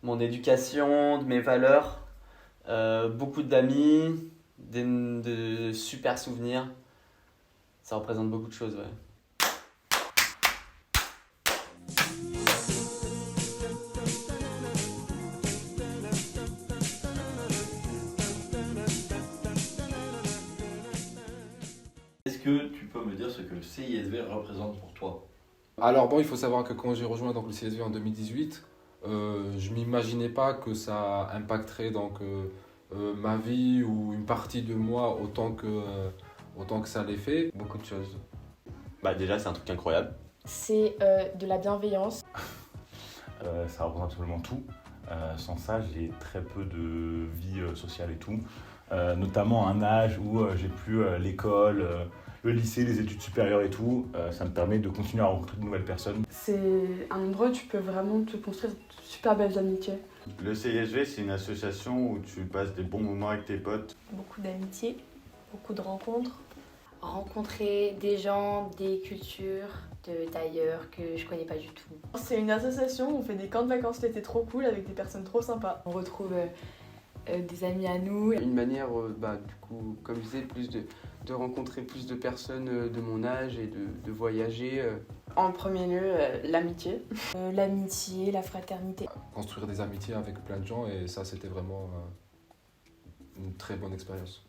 mon éducation, de mes valeurs, beaucoup d'amis, de super souvenirs. Ça représente beaucoup de choses, ouais. Est-ce que tu peux me dire ce que le CISV représente pour toi? Alors bon, il faut savoir que quand j'ai rejoint donc, le CSV en 2018, je m'imaginais pas que ça impacterait ma vie ou une partie de moi autant que ça l'ait fait. Beaucoup de choses. Bah déjà c'est un truc incroyable. C'est de la bienveillance. Ça représente absolument tout. Sans ça, j'ai très peu de vie sociale et tout. Notamment à un âge où j'ai plus l'école, le lycée, les études supérieures et tout. Ça me permet de continuer à rencontrer de nouvelles personnes. C'est un endroit où tu peux vraiment te construire de super belles amitiés. Le CISV, c'est une association où tu passes des bons moments avec tes potes. Beaucoup d'amitié, beaucoup de rencontres. Rencontrer des gens, des cultures d'ailleurs que je connais pas du tout. C'est une association où on fait des camps de vacances l'été trop cool avec des personnes trop sympas. On retrouve des amis à nous. Une manière, du coup, comme je disais, de rencontrer plus de personnes de mon âge et de voyager. En premier lieu, l'amitié. L'amitié, la fraternité. Construire des amitiés avec plein de gens et ça, c'était vraiment une très bonne expérience.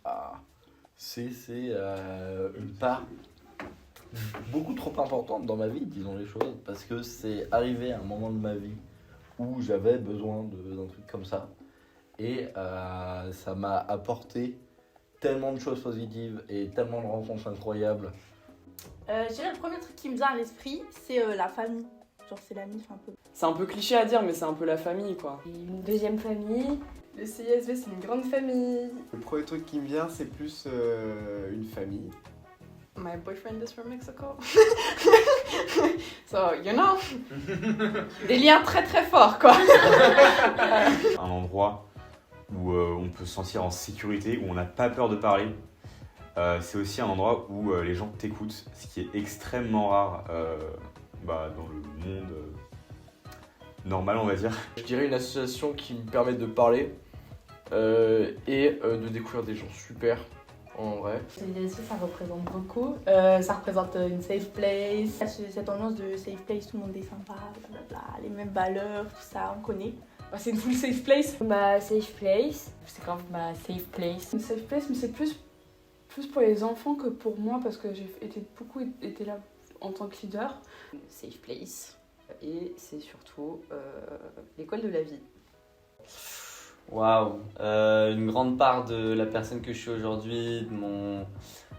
C'est une part beaucoup trop importante dans ma vie, disons les choses, parce que c'est arrivé à un moment de ma vie où j'avais besoin d'un truc comme ça. Et ça m'a apporté tellement de choses positives et tellement de rencontres incroyables. Je dirais le premier truc qui me vient à l'esprit, c'est la famille. Genre c'est la mif un peu. C'est un peu cliché à dire, mais c'est un peu la famille, quoi. Une deuxième famille. Le CISV, c'est une grande famille. Le premier truc qui me vient, c'est plus une famille. My boyfriend is from Mexico. So, you know. Des liens très très forts, quoi. Un endroit où on peut se sentir en sécurité, où on n'a pas peur de parler. C'est aussi un endroit où les gens t'écoutent, ce qui est extrêmement rare dans le monde normal, on va dire. Je dirais une association qui me permet de parler et de découvrir des gens super, en vrai. Ça représente beaucoup. Ça représente une safe place. Cette ambiance de safe place, tout le monde est sympa, blablabla, les mêmes valeurs, tout ça, on connaît. C'est une full safe place. Ma safe place. C'est quand même ma safe place. Une safe place, mais c'est plus pour les enfants que pour moi parce que j'ai beaucoup été là en tant que leader. Safe place. Et c'est surtout l'école de la vie. Waouh, une grande part de la personne que je suis aujourd'hui, de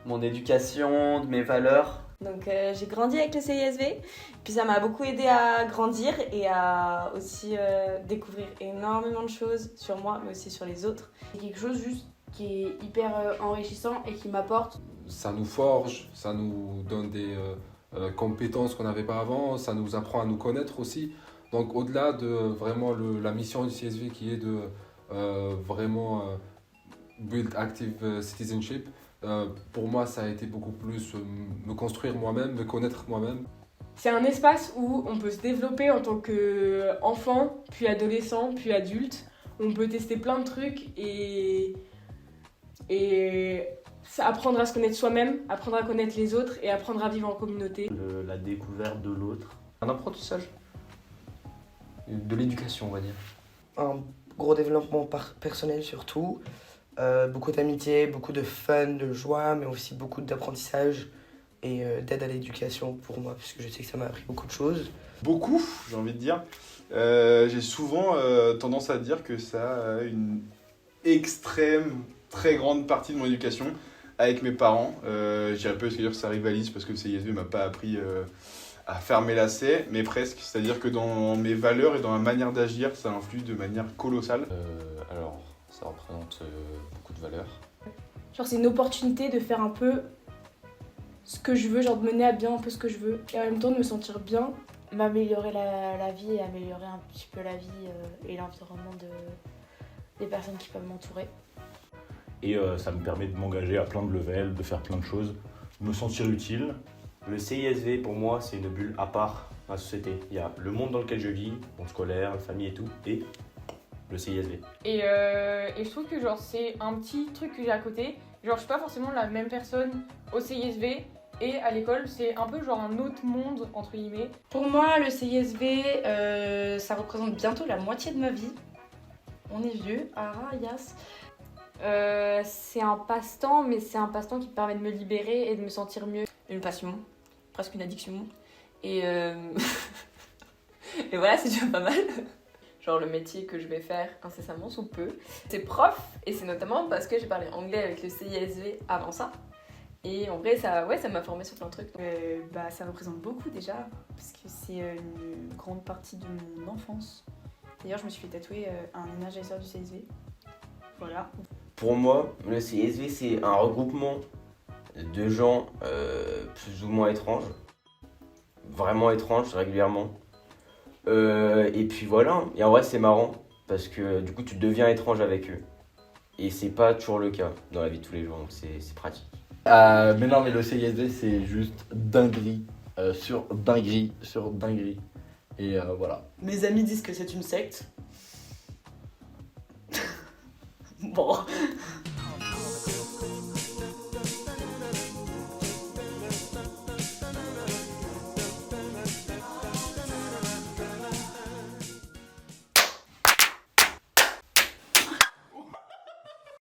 mon éducation, de mes valeurs. Donc j'ai grandi avec le CISV, puis ça m'a beaucoup aidé à grandir et à aussi découvrir énormément de choses sur moi, mais aussi sur les autres. C'est quelque chose juste qui est hyper enrichissant et qui m'apporte. Ça nous forge, ça nous donne des compétences qu'on n'avait pas avant, ça nous apprend à nous connaître aussi. Donc au-delà de vraiment la mission du CSV qui est de build active citizenship, pour moi ça a été beaucoup plus me construire moi-même, me connaître moi-même. C'est un espace où on peut se développer en tant qu'enfant, puis adolescent, puis adulte. On peut tester plein de trucs et apprendre à se connaître soi-même, apprendre à connaître les autres et apprendre à vivre en communauté. La découverte de l'autre. Un apprentissage. De l'éducation, on va dire. Un gros développement personnel surtout. Beaucoup d'amitié, beaucoup de fun, de joie, mais aussi beaucoup d'apprentissage et d'aide à l'éducation pour moi, puisque je sais que ça m'a appris beaucoup de choses. Beaucoup, j'ai envie de dire. J'ai souvent tendance à dire que ça a une extrême, très grande partie de mon éducation avec mes parents. Je dirais pas que ça rivalise parce que le CISV m'a pas appris à faire mes lacets, mais presque. C'est-à-dire que dans mes valeurs et dans ma manière d'agir, ça influe de manière colossale. Alors, ça représente beaucoup de valeurs. Genre c'est une opportunité de faire un peu ce que je veux, genre de mener à bien un peu ce que je veux. Et en même temps de me sentir bien. M'améliorer la vie et améliorer un petit peu la vie et l'environnement des personnes qui peuvent m'entourer. Et ça me permet de m'engager à plein de levels, de faire plein de choses, de me sentir utile. Le CISV, pour moi, c'est une bulle à part dans la société. Il y a le monde dans lequel je vis, monde scolaire, famille et tout, et le CISV. Et je trouve que genre c'est un petit truc que j'ai à côté. Genre je suis pas forcément la même personne au CISV et à l'école. C'est un peu genre un autre monde entre guillemets. Pour moi, le CISV, ça représente bientôt la moitié de ma vie. On est vieux. Ah, Yas. C'est un passe-temps, mais c'est un passe-temps qui me permet de me libérer et de me sentir mieux. Une passion, presque une addiction. Et, et voilà, c'est déjà pas mal. Genre le métier que je vais faire incessamment sous peu. C'est prof, et c'est notamment parce que j'ai parlé anglais avec le CISV avant ça. Et en vrai, ça m'a formé sur plein de trucs. Ça représente beaucoup déjà, parce que c'est une grande partie de mon enfance. D'ailleurs, je me suis fait tatouer un énergiseur du CSV. Voilà. Pour moi, le CSV, c'est un regroupement de gens plus ou moins étranges. Vraiment étranges, régulièrement. Et puis voilà. Et en vrai, c'est marrant, parce que du coup, tu deviens étrange avec eux. Et c'est pas toujours le cas dans la vie de tous les jours, donc c'est pratique. Mais non, mais le CISV, c'est juste dinguerie sur dinguerie sur dinguerie. Et voilà. Mes amis disent que c'est une secte.